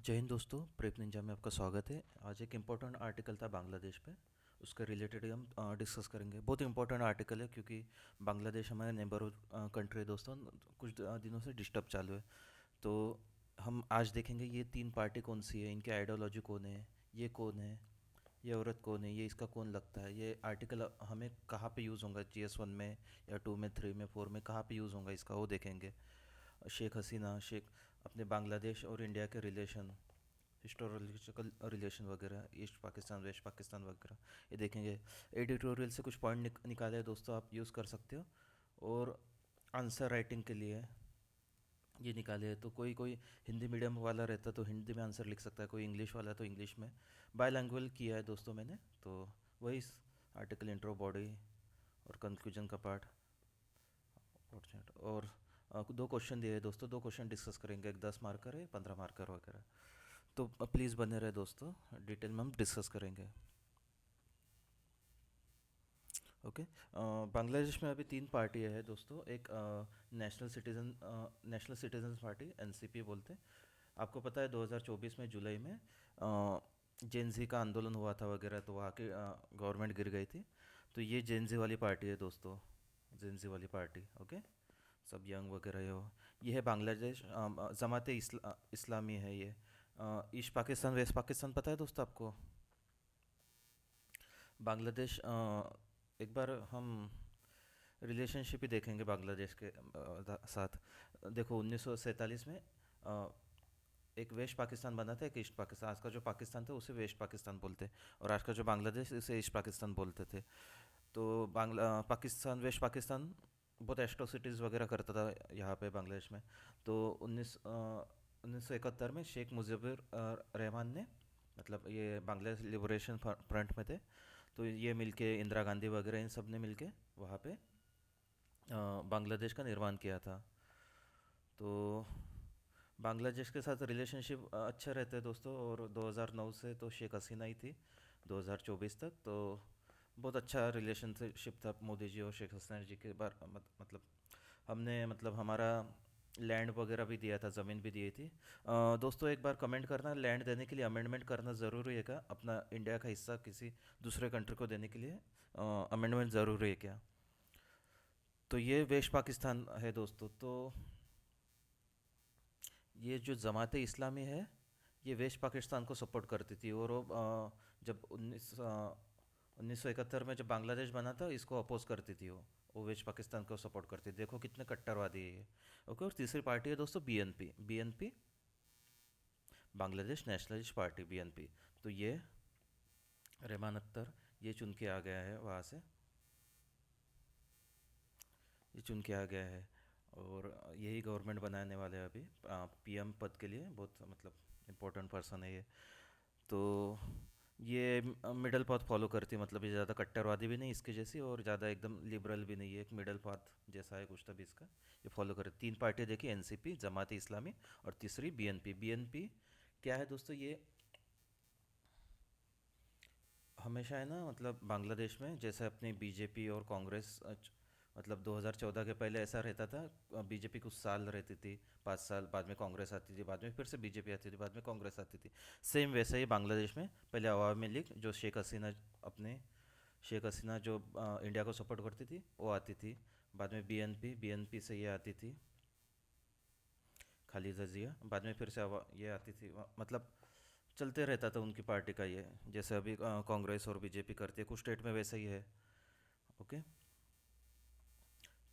जय हिंद दोस्तों, prep Ninja में आपका स्वागत है। आज एक इम्पोर्टेंट आर्टिकल था बांग्लादेश पे, उसके रिलेटेड ही हम डिस्कस करेंगे। बहुत इंपॉर्टेंट आर्टिकल है क्योंकि बांग्लादेश हमारे नेबर कंट्री है दोस्तों। कुछ दिनों से डिस्टर्ब चालू है, तो हम आज देखेंगे ये तीन पार्टी कौन सी है, इनके आइडियोलॉजी कौन है, ये कौन है, ये औरत कौन है, ये इसका कौन लगता है। ये आर्टिकल हमें कहाँ पे यूज़ होगा, GS1 में या 2 में, 3 में, 4 में, कहाँ पे यूज़ होगा इसका, वो देखेंगे। शेख हसीना, शेख अपने बांग्लादेश और इंडिया के रिलेशन, हिस्टोरिकल रिलेशन वगैरह, ईस्ट पाकिस्तान, वेस्ट पाकिस्तान वगैरह, ये देखेंगे। एडिटोरियल से कुछ पॉइंट निकाले हैं दोस्तों, आप यूज़ कर सकते हो। और आंसर राइटिंग के लिए ये निकाले हैं, तो कोई कोई हिंदी मीडियम वाला रहता तो हिंदी में आंसर लिख सकता है, कोई इंग्लिश वाला तो इंग्लिश में। बायलैंग्वेज किया है दोस्तों मैंने, तो वही आर्टिकल, इंट्रो, बॉडी और कंक्लूजन का पार्ट और दो क्वेश्चन दिए हैं दोस्तों। दो क्वेश्चन डिस्कस करेंगे, एक 10 मार्कर है, 15 मार्कर वगैरह। तो प्लीज़ बने रहे दोस्तों, डिटेल में हम डिस्कस करेंगे। ओके। बांग्लादेश में अभी तीन पार्टी है दोस्तों। एक नेशनल सिटीजन पार्टी, NCP बोलते हैं। आपको पता है 2024 में जुलाई में जेनजी का आंदोलन हुआ था वगैरह, तो वहाँ की गवर्नमेंट गिर गई थी। तो ये जेनजी वाली पार्टी है दोस्तों, जेनजी वाली पार्टी। ओके, सब यंग वगैरह ये है बांग्लादेश। जमात इस्लामी है ये। ईस्ट पाकिस्तान, वेस्ट पाकिस्तान पता है दोस्तों आपको। बांग्लादेश, एक बार हम रिलेशनशिप ही देखेंगे बांग्लादेश के साथ। देखो 1947 में एक वेस्ट पाकिस्तान बना था, एक ईस्ट पाकिस्तान। आज का जो पाकिस्तान था उसे वेस्ट पाकिस्तान बोलते, और आज का जो बांग्लादेश उसे ईस्ट पाकिस्तान बोलते थे। तो पाकिस्तान, वेस्ट पाकिस्तान बहुत एट्रोसिटीज़ वगैरह करता था यहाँ पे बांग्लादेश में। तो 1971 में शेख मुजीबुर रहमान ने, मतलब ये बांग्लादेश लिबरेशन फ्रंट में थे, तो ये मिलके इंदिरा गांधी वगैरह इन सब ने मिलके वहाँ पे बांग्लादेश का निर्माण किया था। तो बांग्लादेश के साथ रिलेशनशिप अच्छे रहते हैं दोस्तों। और 2009 से तो शेख हसीना ही थी 2024 तक, तो बहुत अच्छा रिलेशनशिप था मोदी जी और शेख हसीना जी के बार। मतलब हमने, मतलब हमारा लैंड वगैरह भी दिया था, ज़मीन भी दी थी। दोस्तों एक बार कमेंट करना, लैंड देने के लिए अमेंडमेंट करना ज़रूरी है क्या, अपना इंडिया का हिस्सा किसी दूसरे कंट्री को देने के लिए अमेंडमेंट ज़रूरी है क्या। तो ये वेस्ट पाकिस्तान है दोस्तों। तो ये जो जमात इस्लामी है, ये वेस्ट पाकिस्तान को सपोर्ट करती थी। और वो जब 1971 में जब बांग्लादेश बना था, इसको अपोज करती थी वो वेस्ट पाकिस्तान को सपोर्ट करती थी। देखो कितने कट्टरवादी है ये। ओके। और तीसरी पार्टी है दोस्तों BNP, Bangladesh nationalist party, BNP। तो ये रहमान अख्तर, ये चुन के आ गया है वहाँ से, ये चुन के आ गया है। और यही गवर्नमेंट बनाने वाले हैं अभी, PM पद के लिए। बहुत मतलब इम्पोर्टेंट पर्सन है ये। तो ये मिडल पाथ फॉलो करती है, मतलब ये ज़्यादा कट्टरवादी भी नहीं इसके जैसी, और ज़्यादा एकदम लिबरल भी नहीं है, एक मिडल पाथ जैसा है कुछ तभी इसका। ये फॉलो करे। तीन पार्टियाँ देखी, NCP, जमात इस्लामी, और तीसरी BNP क्या है दोस्तों ये। हमेशा है ना, मतलब बांग्लादेश में जैसे अपनी BJP और कांग्रेस, मतलब 2014 के पहले ऐसा रहता था। BJP कुछ साल रहती थी, 5 साल, बाद में कांग्रेस आती थी, बाद में फिर से BJP आती थी, बाद में कांग्रेस आती थी। सेम वैसा ही बांग्लादेश में पहले अवामी लीग, जो शेख हसीना जो इंडिया को सपोर्ट करती थी, वो आती थी। बाद में BNP से ये आती थी खालिदा जिया, बाद में फिर से ये आती थी। मतलब चलते रहता था उनकी पार्टी का ये, जैसे अभी कांग्रेस और BJP करती है, कुछ स्टेट में वैसा ही है। ओके।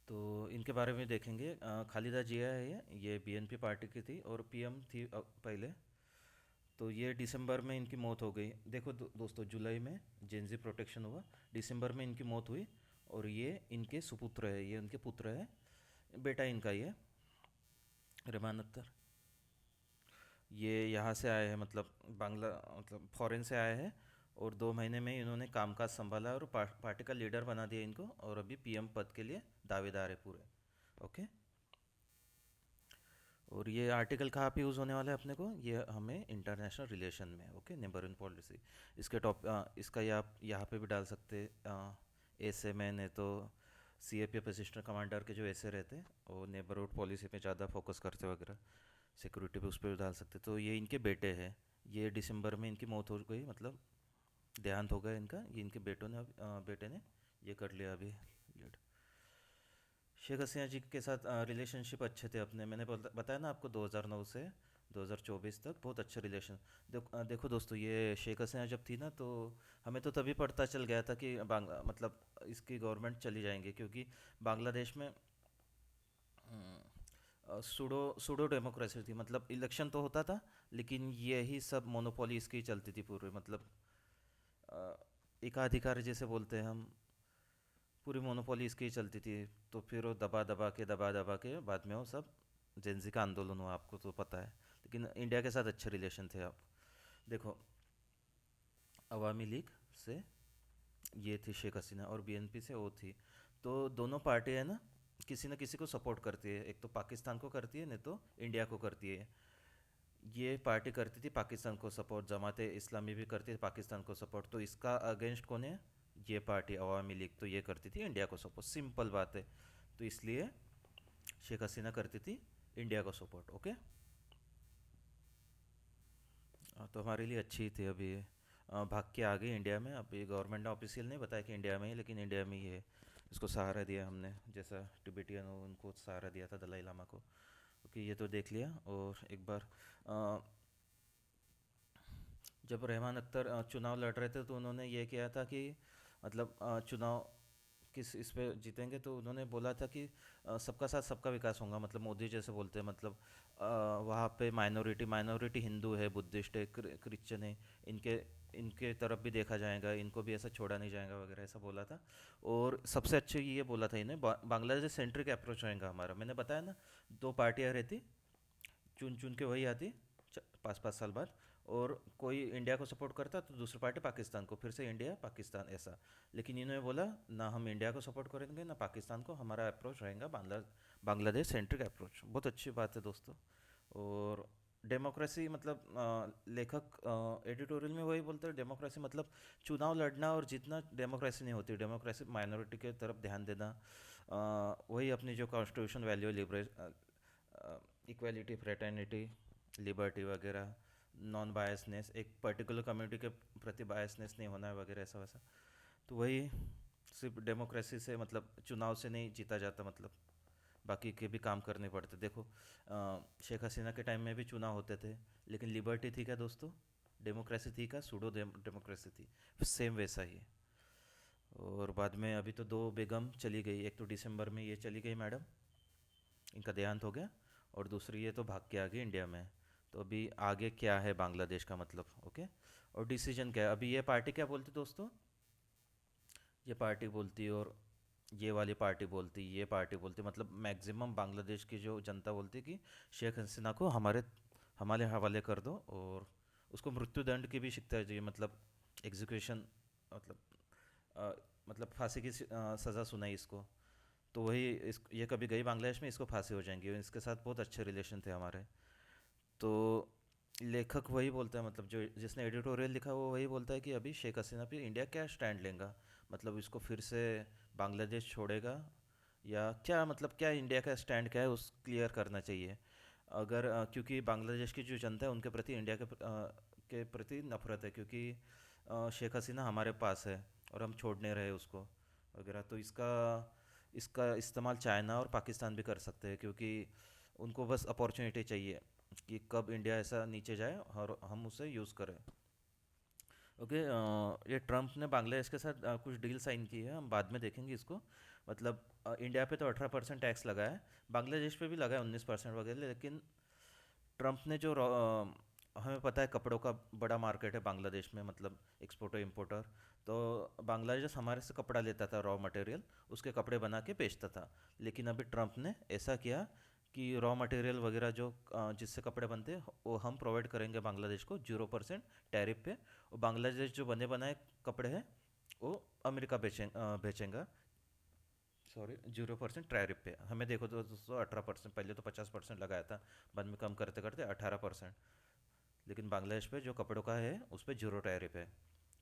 तो इनके बारे में देखेंगे। खालिदा जिया है ये BNP पार्टी की थी और PM थी पहले। तो ये दिसंबर में इनकी मौत हो गई। देखो दोस्तों, जुलाई में जेनजी प्रोटेक्शन हुआ, दिसंबर में इनकी मौत हुई। और ये इनके सुपुत्र है, ये उनके पुत्र है, बेटा इनका ये रहमान अख्तर। ये यहाँ से आए हैं, मतलब मतलब फॉरेन से आए हैं। और 2 महीने में इन्होंने कामकाज संभाला और पार्टी का लीडर बना दिया इनको, और अभी PM पद के लिए दावेदार है पूरे। ओके। और ये आर्टिकल कहाँ पे यूज़ होने वाला है अपने को, ये हमें इंटरनेशनल रिलेशन में। Okay, neighbourhood policy. इसके इसका ये आप यहाँ पे भी डाल सकते। ऐसे में नहीं तो CAP असिस्टेंट कमांडर के जो ऐसे रहते हैं, वो नेबरहुड पॉलिसी पे ज़्यादा फोकस करते वगैरह। सिक्योरिटी पे उस पर डाल सकते। तो ये इनके बेटे हैं। ये दिसंबर में इनकी मौत हो गई, मतलब देहांत हो गया इनका। ये इनके बेटों ने बेटे ने ये कर लिया अभी लीड। शेख हसीना जी के साथ रिलेशनशिप अच्छे थे अपने। मैंने बताया ना आपको, 2009 से 2024 तक बहुत अच्छे रिलेशन। देखो दोस्तों, ये शेख हसीना जब थी ना, तो हमें तो तभी पता चल गया था कि मतलब इसकी गवर्नमेंट चली जाएंगे, क्योंकि बांग्लादेश में सूडो सूडो डेमोक्रेसी थी। मतलब इलेक्शन तो होता था, लेकिन यही सब मोनोपोली इसकी चलती थी पूरे। मतलब अ, एकाधिकार जैसे बोलते हैं हम, पूरी मोनोपोली इसकी ही चलती थी। तो फिर वो दबा दबा के बाद में वो सब जेंजी का आंदोलन हुआ, आपको तो पता है। लेकिन इंडिया के साथ अच्छे रिलेशन थे। आप देखो, अवामी लीग से ये थी शेख हसीना, और बीएनपी से वो थी। तो दोनों पार्टी है ना, किसी न किसी को सपोर्ट करती है। एक तो पाकिस्तान को करती है, नहीं तो इंडिया को करती है। ये पार्टी करती थी पाकिस्तान को सपोर्ट, जमात इस्लामी भी करती थी पाकिस्तान को सपोर्ट। तो इसका अगेंस्ट कौन है? ये पार्टी अवामी लीग। तो ये करती थी इंडिया को सपोर्ट, सिंपल बात है। तो इसलिए शेख हसीना करती थी इंडिया को सपोर्ट। ओके। तो हमारे लिए अच्छी थी। अभी भाग के आ गई इंडिया में। अभी गवर्नमेंट ने ऑफिशियल नहीं बताया कि इंडिया में ही, लेकिन इंडिया में ही है। इसको सहारा दिया हमने, जैसा टिबेटियन हो उनको सहारा दिया था दलाई लामा को। ओके, ये तो देख लिया। और एक बार जब रहमान अख्तर चुनाव लड़ रहे थे, तो उन्होंने ये किया था कि मतलब चुनाव किस इस पे जीतेंगे, तो उन्होंने बोला था कि सबका साथ सबका विकास होगा। मतलब मोदी जैसे बोलते हैं, मतलब वहाँ पे माइनॉरिटी माइनॉरिटी हिंदू है, बुद्धिस्ट है, क्रिश्चियन है, इनके इनके तरफ भी देखा जाएगा, इनको भी ऐसा छोड़ा नहीं जाएगा वगैरह, ऐसा बोला था। और सबसे अच्छे ये बोला था इन्हें, बांग्लादेश सेंट्रिक अप्रोच रहेगा हमारा। मैंने बताया ना, दो पार्टियाँ रहती, चुन चुन के वही आती 5 5 साल बाद। और कोई इंडिया को सपोर्ट करता तो दूसरी पार्टी पाकिस्तान को, फिर से इंडिया पाकिस्तान ऐसा। लेकिन इन्होंने बोला ना, हम इंडिया को सपोर्ट करेंगे ना पाकिस्तान को, हमारा अप्रोच रहेगा बांग्लादेश सेंट्रिक अप्रोच। बहुत अच्छी बात है दोस्तों। और डेमोक्रेसी मतलब लेखक एडिटोरियल में वही बोलते हैं, डेमोक्रेसी मतलब चुनाव लड़ना और जीतना डेमोक्रेसी नहीं होती। डेमोक्रेसी माइनॉरिटी के तरफ ध्यान देना, वही अपनी जो constitution value, equality, fraternity, liberty वगैरह, नॉन बायसनेस, एक पर्टिकुलर कम्युनिटी के प्रति बायसनेस नहीं होना है वगैरह, ऐसा वैसा। तो वही, सिर्फ डेमोक्रेसी से मतलब चुनाव से नहीं जीता जाता, मतलब बाकी के भी काम करने पड़ते। देखो शेख हसीना के टाइम में भी चुनाव होते थे, लेकिन लिबर्टी थी क्या दोस्तों? डेमोक्रेसी थी क्या? सूडो डेमोक्रेसी थी। सेम वैसा ही है। और बाद में अभी तो दो बेगम चली गई। एक तो दिसंबर में ये चली गई मैडम, इनका देहांत हो गया। और दूसरी ये तो भाग के आ गई इंडिया में। तो अभी आगे क्या है बांग्लादेश का, मतलब ओके। और डिसीजन क्या है अभी? ये पार्टी क्या बोलती दोस्तों? ये पार्टी बोलती, और ये वाली पार्टी बोलती, ये पार्टी बोलती, मतलब मैक्सिमम बांग्लादेश की जो जनता बोलती कि शेख हसीना को हमारे हमारे हवाले कर दो। और उसको मृत्युदंड की भी शिक्षा चाहिए, मतलब एग्जीक्यूशन, मतलब अ, मतलब फांसी की सज़ा सुनाई इसको। तो वही ये कभी गई बांग्लादेश में, इसको फांसी हो जाएंगी। और इसके साथ बहुत अच्छे रिलेशन थे हमारे। तो लेखक वही बोलता है, मतलब जो जिसने एडिटोरियल लिखा वो वही बोलता है कि अभी शेख हसीना पे इंडिया क्या स्टैंड लेगा। मतलब इसको फिर से बांग्लादेश छोड़ेगा या क्या, मतलब क्या इंडिया का स्टैंड क्या है उस क्लियर करना चाहिए। अगर क्योंकि बांग्लादेश की जो जनता है उनके प्रति इंडिया के प्रति नफरत है, क्योंकि शेख हसीना हमारे पास है और हम छोड़ नहीं रहे उसको वगैरह। तो इसका इसका इस्तेमाल चाइना और पाकिस्तान भी कर सकते हैं, क्योंकि उनको बस अपॉर्चुनिटी चाहिए कि कब इंडिया ऐसा नीचे जाए और हम उसे यूज़ करें। ओके। ये ट्रम्प ने बांग्लादेश के साथ कुछ डील साइन की है, हम बाद में देखेंगे इसको। मतलब इंडिया पे तो 18% टैक्स लगा है, बांग्लादेश पे भी लगा है 19% वगैरह। लेकिन ट्रम्प ने जो हमें पता है कपड़ों का बड़ा मार्केट है बांग्लादेश में, मतलब एक्सपोर्टर इम्पोर्टर। तो बांग्लादेश हमारे से कपड़ा लेता था, रॉ मटेरियल, उसके कपड़े बना के बेचता था। लेकिन अभी ट्रम्प ने ऐसा किया कि रॉ मटेरियल वगैरह जो जिससे कपड़े बनते हैं वो हम प्रोवाइड करेंगे बांग्लादेश को 0% टैरिफ पे। और बांग्लादेश जो बने बनाए कपड़े हैं वो अमेरिका बेचेंगा, सॉरी, 0% टैरिफ पे हमें। देखो तो दोस्तों, 18%, पहले तो 50% लगाया था, बाद में कम करते करते 18%। लेकिन बांग्लादेश पे जो कपड़ों का है उस पर 0 टैरिफ है।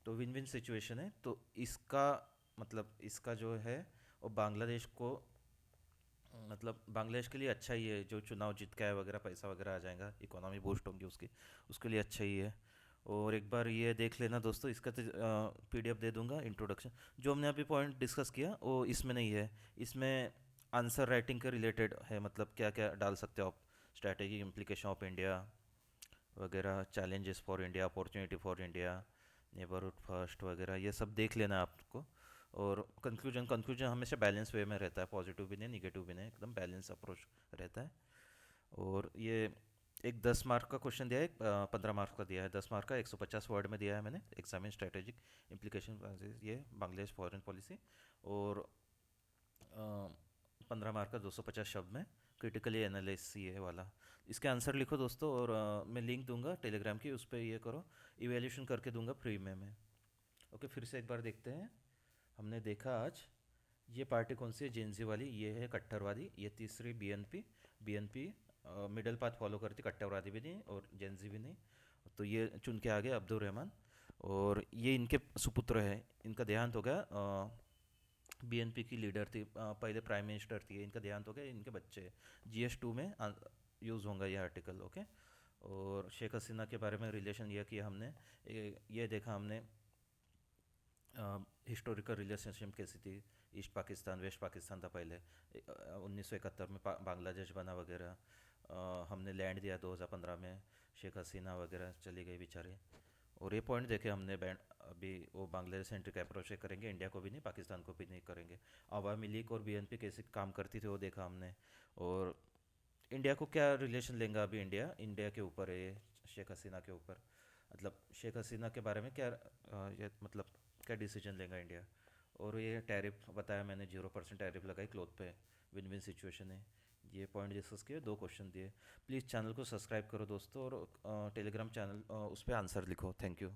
तो विन विन सिचुएशन है। तो इसका मतलब इसका जो है वो बांग्लादेश को मतलब बांग्लादेश के लिए अच्छा ही है, जो चुनाव जीत के आए वगैरह, पैसा वगैरह आ जाएगा, इकोनॉमी बूस्ट होंगी उसकी, उसके लिए अच्छा ही है। और एक बार ये देख लेना दोस्तों, इसका तो पीडीएफ दे दूंगा इंट्रोडक्शन। जो हमने अभी पॉइंट डिस्कस किया वो इसमें नहीं है। इसमें आंसर राइटिंग के रिलेटेड है, मतलब क्या क्या डाल सकते हो आप, स्ट्रैटेजी इम्प्लीकेशन ऑफ इंडिया वगैरह, challenges for India, opportunity for India, neighbourhood first वगैरह, ये सब देख लेना है आपको। और कंक्लूजन कंक्लूजन हमेशा बैलेंस वे में रहता है, पॉजिटिव भी नहीं निगेटिव भी नहीं, एकदम बैलेंस अप्रोच रहता है। और ये एक 10 मार्क का क्वेश्चन दिया है, एक 15 मार्क का दिया है। 10 मार्क का 150 वर्ड में दिया है मैंने, एग्जामिन स्ट्रेटेजिक इम्प्लीकेशन, ये बांग्लादेश फॉरेन पॉलिसी। और 15 मार्क का 250 शब्द में क्रिटिकली एनालाइज ये वाला। इसके आंसर लिखो दोस्तों, और मैं लिंक दूंगा टेलीग्राम की, उस पर ये करो, इवेल्यूशन करके दूंगा फ्री में मैं। ओके, फिर से एक बार देखते हैं। हमने देखा आज ये पार्टी कौन सी है, जेएनजी वाली, ये है कट्टरवादी। ये तीसरी BNP. BNP middle path follow करती, कट्टरवादी भी नहीं और जेएनजी भी नहीं। तो ये चुन के आ गए अब्दुल रहमान। और ये इनके सुपुत्र है, इनका देहांत हो गया। बीएनपी की लीडर थी, पहले प्राइम मिनिस्टर थी, इनका देहांत हो गया, इनके बच्चे। जीएस 2 में यूज़ होगा ये आर्टिकल। ओके। और शेख हसीना के बारे में रिलेशन ये किया हमने, ये देखा हमने हिस्टोरिकल रिलेशनशिप कैसी थी। ईस्ट पाकिस्तान वेस्ट पाकिस्तान था पहले, 1971 में बांग्लादेश बना वगैरह। हमने लैंड दिया 2015 में, शेख हसीना वगैरह चली गई बेचारी। और ये पॉइंट देखे हमने, बैंड अभी वो बांग्लादेश सेंट्रिक अप्रोच से करेंगे, इंडिया को भी नहीं पाकिस्तान को भी नहीं करेंगे। अवामी लीग और बीएनपी कैसे काम करती थी वो देखा हमने। और इंडिया को क्या रिलेशन लेंगे अभी, इंडिया इंडिया के ऊपर है ये, शेख हसीना के ऊपर। मतलब शेख हसीना के बारे में क्या ये मतलब क्या डिसीजन लेगा इंडिया। और ये टैरिफ बताया मैंने, 0% टैरिफ लगाई क्लोथ पे, विन विन सिचुएशन है। ये पॉइंट डिस्कस किए, 2 क्वेश्चन दिए। प्लीज़ चैनल को सब्सक्राइब करो दोस्तों, और टेलीग्राम चैनल उस पर आंसर लिखो। Thank you.